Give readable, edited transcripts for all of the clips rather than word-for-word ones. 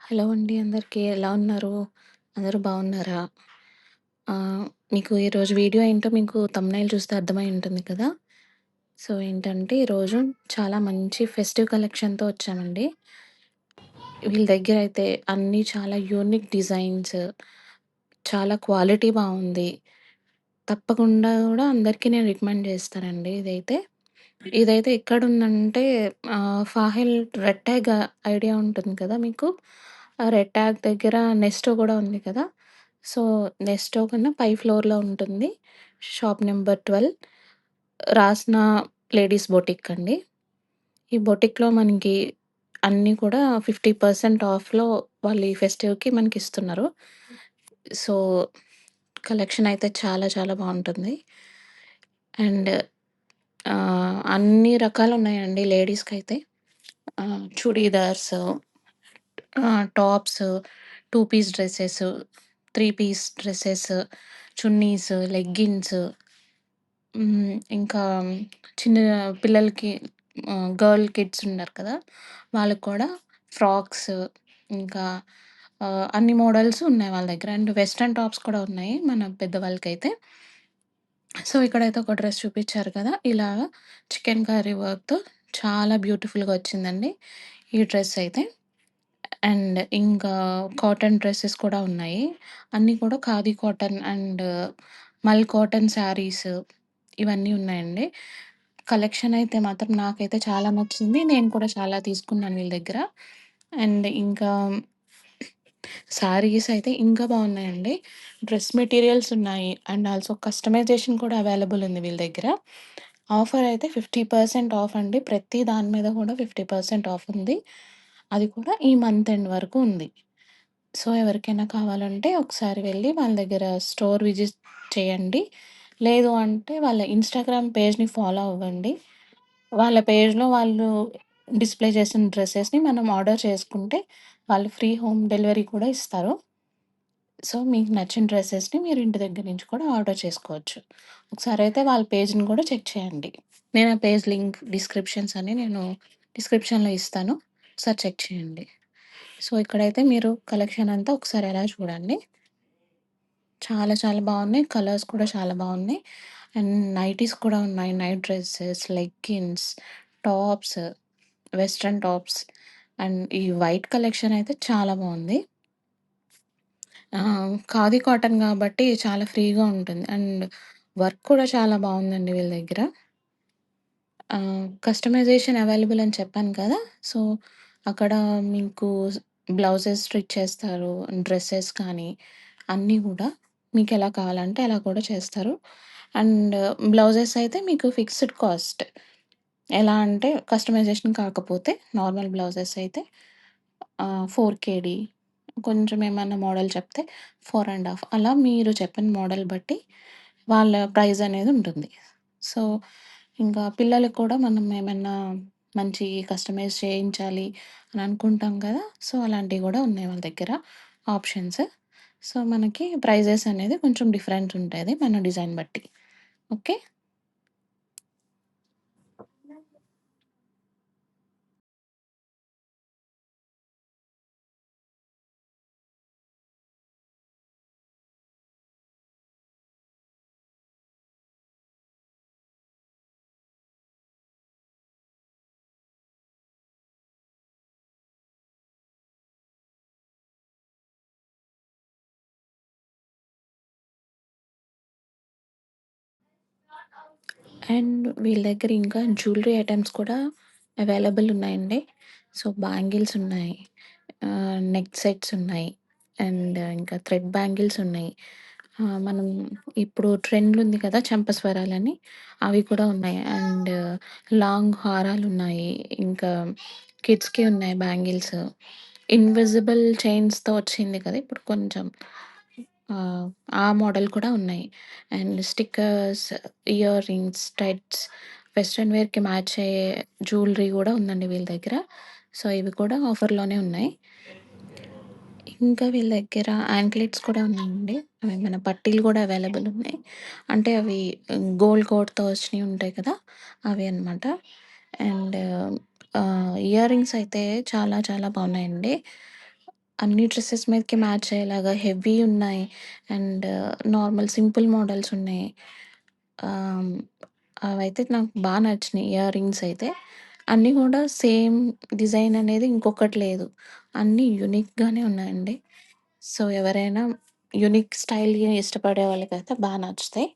Hello అండి అందరికీ. ఎలా ఉన్నారు? అందరూ బాగున్నారా? మీకు ఈరోజు వీడియో ఏంటో మీకు థంబ్‌నెయిల్ చూస్తే అర్థమై ఉంటుంది కదా! సో, ఏంటంటే ఈరోజు చాలా మంచి ఫెస్టివ్ కలెక్షన్‌తో వచ్చామండి. వీళ్ళ దగ్గరైతే అన్నీ చాలా యూనిక్ డిజైన్స్, చాలా క్వాలిటీ బావుంది. తప్పకుండా గూడా అందరికీ నేను రికమెండ్ చేస్తానండి ఇదైతే. ఇదైతే ఎక్కడుందంటే ఫాహిల్ రెడ్ ట్యాగ్ ఐడియా ఉంటుంది కదా మీకు? ఆ రెడ్ ట్యాగ్ దగ్గర నెస్టో గూడా ఉంది కదా! సో, నెస్టో కన్నా పై ఫ్లోర్‌లో ఉంటుంది. షాప్ నంబర్ 12 రాస్నా లేడీస్ బొటిక్ అండి. ఈ బొటిక్‌లో మనకి అన్నీ కూడా 50% ఆఫ్‌లో వాళ్ళు ఈ ఫెస్టివ్‌కి మనకిస్తున్నారు. సో, కలెక్షన్ అయితే చాలా చాలా బావుంటుంది. అండ్ అన్ని రకాలున్నాయండి లేడీస్‌కైతే. Chudidars, tops, 2 piece dresses, 3 piece dresses, chunnis, leggings, ఇంకా చిన్న పిల్లలకి గర్ల్ కిడ్స్ ఉన్నారు కదా! వాళ్ళకి కూడా ఫ్రాక్స్, ఇంకా అన్ని మోడల్స్ ఉన్నాయి వాళ్ళ దగ్గర. అండ్ వెస్టర్న్ టాప్స్ కూడా ఉన్నాయి మన పెద్దవాళ్ళకైతే. సో, ఇక్కడైతే ఒక డ్రెస్ చూపిచ్చారు కదా! ఇలాగా చికెన్ కర్రీ వర్క్‌తో చాలా బ్యూటిఫుల్‌గా వచ్చిందండి ఈ డ్రెస్ అయితే. అండ్ ఇంకా కాటన్ డ్రెసెస్ కూడా ఉన్నాయి. అన్నీ కూడా ఖాదీ కాటన్ అండ్ మల్ కాటన్ శారీస్ ఇవన్నీ ఉన్నాయండి. కలెక్షన్ అయితే మాత్రం నాకైతే చాలా నచ్చింది. నేను కూడా చాలా తీసుకున్నాను వీళ్ళ దగ్గర. అండ్ ఇంకా శారీస్ అయితే ఇంకా బాగున్నాయండి. డ్రెస్ మెటీరియల్స్ ఉన్నాయి. అండ్ ఆల్సో కస్టమైజేషన్ కూడా అవైలబుల్ ఉంది వీళ్ళ దగ్గర. ఆఫర్ అయితే 50% ఆఫ్ అండి. ప్రతి దాని మీద కూడా 50% ఆఫ్ ఉంది. అది కూడా ఈ మంత్ ఎండ్ వరకు ఉంది. సో, ఎవరికైనా కావాలంటే ఒకసారి వెళ్లి వాళ్ళ దగ్గర స్టోర్ విజిట్ చేయండి. లేదు అంటే వాళ్ళ ఇన్‌స్టాగ్రామ్ పేజ్‌ని ఫాలో అవ్వండి. వాళ్ళ పేజ్‌లో వాళ్ళు డిస్‌ప్లే చేసిన డ్రెసెస్‌ని మనం ఆర్డర్ చేసుకుంటే వాళ్ళు ఫ్రీ హోమ్ డెలివరీ కూడా ఇస్తారు. సో, మీకు నచ్చిన డ్రెసెస్‌ని మీరు ఇంటి దగ్గర నుంచి కూడా ఆర్డర్ చేసుకోవచ్చు. ఒకసారైతే వాళ్ళ పేజ్‌ని కూడా చెక్ చేయండి. నేను ఆ పేజ్ లింక్, డిస్క్రిప్షన్స్ అన్నీ నేను డిస్క్రిప్షన్‌లో ఇస్తాను. ఒకసారి చెక్ చేయండి. సో, ఇక్కడైతే మీరు కలెక్షన్ అంతా ఒకసారి ఎలా చూడండి. చాలా చాలా బావున్నాయి. కలర్స్ కూడా చాలా బావున్నాయి. అండ్ నైటీస్ కూడా ఉన్నాయి. Night dresses, leggings, tops, western tops and ఈ వైట్ కలెక్షన్ అయితే చాలా బావుంది. ఖాదీ కాటన్ గాబట్టి చాలా ఫ్రీగా ఉంటుంది. అండ్ వర్క్ కూడా చాలా బావుందండి వీళ్ళ దగ్గర. కస్టమైజేషన్ అవైలబుల్ అని చెప్పాను కదా! సో, అక్కడ మీకు బ్లౌజెస్ స్టిచ్ చేస్తారు. డ్రెసెస్ కానీ అన్నీ గూడా మీకెలా కావాలంటే అలా కూడా చేస్తారు. అండ్ బ్లౌజెస్ అయితే మీకు ఫిక్స్‌డ్ కాస్ట్. ఎలా అంటే కస్టమైజేషన్ కాకపోతే నార్మల్ బ్లౌజెస్ అయితే 4 కేడీ కొంచెం ఏమన్నా మోడల్ చెప్తే 4 ½ అలా మీరు చెప్పిన మోడల్ బట్టి వాళ్ళ ప్రైస్ అనేది ఉంటుంది. సో, ఇంకా పిల్లలకి కూడా మనం ఏమన్నా మంచి కస్టమైజ్ చేయించాలి అని అనుకుంటాం కదా! సో, అలాంటివి గూడా ఉన్నాయి వాళ్ళ దగ్గర ఆప్షన్స్. సో, మనకి ప్రైజెస్ అనేది కొంచెం డిఫరెంట్ ఉంటది మన డిజైన్ బట్టి. ఓకే. అండ్ వీళ్ళ దగ్గర ఇంకా జ్యువెలరీ ఐటెమ్స్ కూడా అవైలబుల్ ఉన్నాయండి. సో, బ్యాంగిల్స్ ఉన్నాయి. నెక్ సెట్స్ ఉన్నాయి. అండ్ ఇంకా థ్రెడ్ బ్యాంగిల్స్ ఉన్నాయి. మనం ఇప్పుడు ట్రెండ్‌లో ఉంది కదా! చంపస్వరాలని అవి కూడా ఉన్నాయి. అండ్ లాంగ్ హారాలున్నాయి. ఇంకా కిడ్స్‌కి ఉన్నాయి బ్యాంగిల్స్. ఇన్విజిబుల్ చైన్స్‌తో వచ్చింది కదా! ఇప్పుడు కొంచెం ఆ మోడల్ కూడా ఉన్నాయి. And stickers, ear rings, studs, western వేర్‌కి మ్యాచ్ అయ్యే జ్యువెలరీ గూడా ఉందండి వీళ్ళ దగ్గర. సో, ఇవి కూడా ఆఫర్‌లోనే ఉన్నాయి. ఇంకా వీళ్ళ దగ్గర యాంక్లెట్స్ కూడా ఉన్నాయండి. అవి మన పట్టీలు గూడా అవైలబుల్ ఉన్నాయి. అంటే అవి గోల్డ్ కోట్‌తో వచ్చినయి ఉంటాయి కదా! అవి అనమాట. అండ్ ఇయర్ రింగ్స్ అయితే చాలా చాలా బాగున్నాయండి. అన్ని డ్రెసెస్ మీదకి మ్యాచ్ అయ్యేలాగా హెవీ ఉన్నాయి. అండ్ నార్మల్ సింపుల్ మోడల్స్ ఉన్నాయి. ఆహ్, అవైతే నాకు నచ్చినాయి ఇయర్ రింగ్స్ అయితే. అన్నీ గూడా సేమ్ డిజైన్ అనేది ఇంకొకటి లేదు. అన్నీ యూనిక్‌గానే ఉన్నాయండి. సో, ఎవరైనా యూనిక్ స్టైల్‌ని ఇష్టపడే వాళ్ళకైతే నచ్చుతాయి.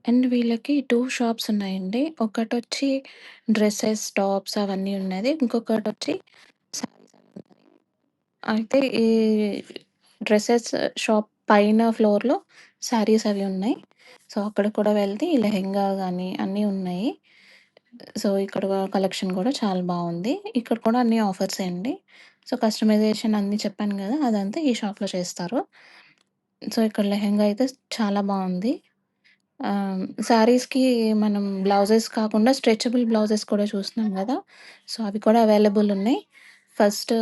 అండ్ వీళ్ళకి 2 షాప్స్ ఉన్నాయండి. ఒకటొచ్చి డ్రెసెస్, టాప్స్ అవన్నీ ఉన్నది. ఇంకొకటొచ్చి శారీస్ అవి ఉన్నాయి. అయితే ఈ డ్రెసెస్ షాప్ పైన ఫ్లోర్‌లో శారీస్ అవి ఉన్నాయి. సో, అక్కడికి కూడా వెళ్తే ఈ లెహెంగా గానీ అన్నీ ఉన్నాయి. సో, ఇక్కడ కలెక్షన్ కూడా చాలా బావుంది. ఇక్కడ కూడా అన్ని ఆఫర్సే అండి. సో, కస్టమైజేషన్ అన్నీ చెప్పాను గదా! అదంతా ఈ షాప్‌లో చేస్తారు. సో, ఇక్కడ లెహెంగా అయితే చాలా బావుంది. శారీస్‌కి మనం బ్లౌజెస్ కాకుండా స్ట్రెచబుల్ బ్లౌజెస్ కూడా చూస్తున్నాం గదా! సో, అవి కూడా అవైలబుల్ ఉన్నాయి. ఫస్ట్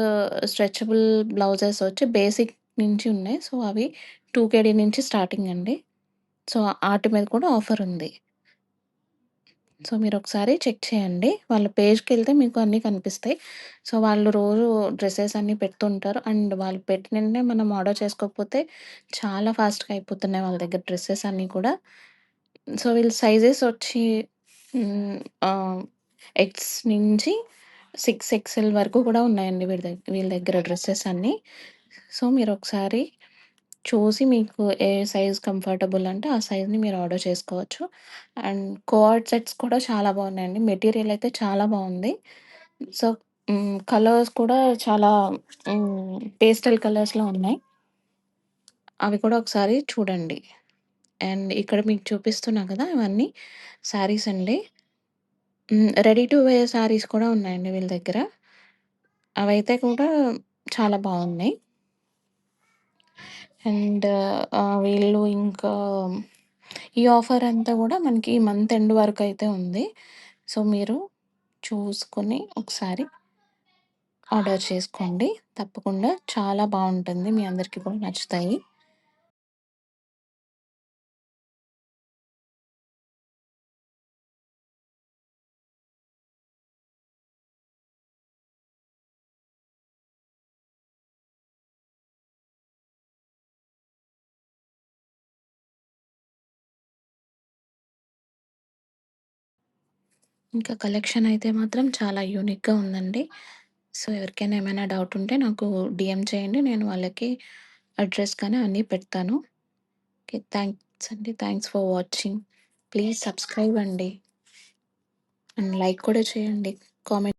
స్ట్రెచబుల్ బ్లౌజెస్ వచ్చి బేసిక్ నుంచి ఉన్నాయి. సో, అవి 2 కేడీ నుంచి స్టార్టింగ్ అండి. సో, ఆటి మీద కూడా ఆఫర్ ఉంది. సో, మీరొకసారి చెక్ చేయండి. వాళ్ళ పేజ్‌కెళ్తే మీకు అన్నీ కనిపిస్తాయి. సో, వాళ్ళు రోజు డ్రెసెస్ అన్నీ పెడుతుంటారు. అండ్ వాళ్ళు పెట్టిన వెంటనే మనం ఆర్డర్ చేసుకోకపోతే చాలా ఫాస్ట్‌గా అయిపోతున్నాయి వాళ్ళ దగ్గర డ్రెసెస్ అన్నీ కూడా. సో, వీళ్ళ సైజెస్ వచ్చి హ్మ్. ఆహ్, ఎక్స్ నుంచి 6 ఎక్స్‌ఎల్ వరకు కూడా ఉన్నాయండి వీళ్ళ దగ్గర డ్రెసెస్ అన్నీ. సో, మీరొకసారి చూసి మీకు ఏ సైజ్ కంఫర్టబుల్ అంటే ఆ సైజ్‌ని మీరు ఆర్డర్ చేసుకోవచ్చు. అండ్ కోఆర్డ్ సెట్స్ కూడా చాలా బాగున్నాయండి. మెటీరియల్ అయితే చాలా బావుంది. సో, కలర్స్ కూడా చాలా పేస్టల్ కలర్స్‌లో ఉన్నాయి. అవి కూడా ఒకసారి చూడండి. అండ్ ఇక్కడ మీకు చూపిస్తున్నా కదా! ఇవన్నీ శారీస్ అండి. రెడీ టు వేర్ శారీస్ కూడా ఉన్నాయండి వీళ్ళ దగ్గర. అవైతే కూడా చాలా బావున్నాయి. అండ్ వీళ్ళు ఇంకా ఈ ఆఫర్ అంతా గూడా మనకి ఈ మంత్ ఎండ్ వరకయితే ఉంది. సో, మీరు చూసుకొని ఒకసారి ఆర్డర్ చేసుకోండి. తప్పకుండా చాలా బావుంటుంది. మీ అందరికీ కూడా నచ్చుతాయి. ఇంకా కలెక్షన్ అయితే మాత్రం చాలా యూనిక్‌గా ఉందండి. సో, ఎవరికైనా ఏమైనా డౌట్ ఉంటే నాకు డీఎం చేయండి. నేను వాళ్ళకి అడ్రెస్ కానీ అన్నీ పెడతాను. ఓకే. థాంక్స్ అండి. Thanks for watching. Please subscribe అండి. అండ్ లైక్ కూడా చేయండి. కామెంట్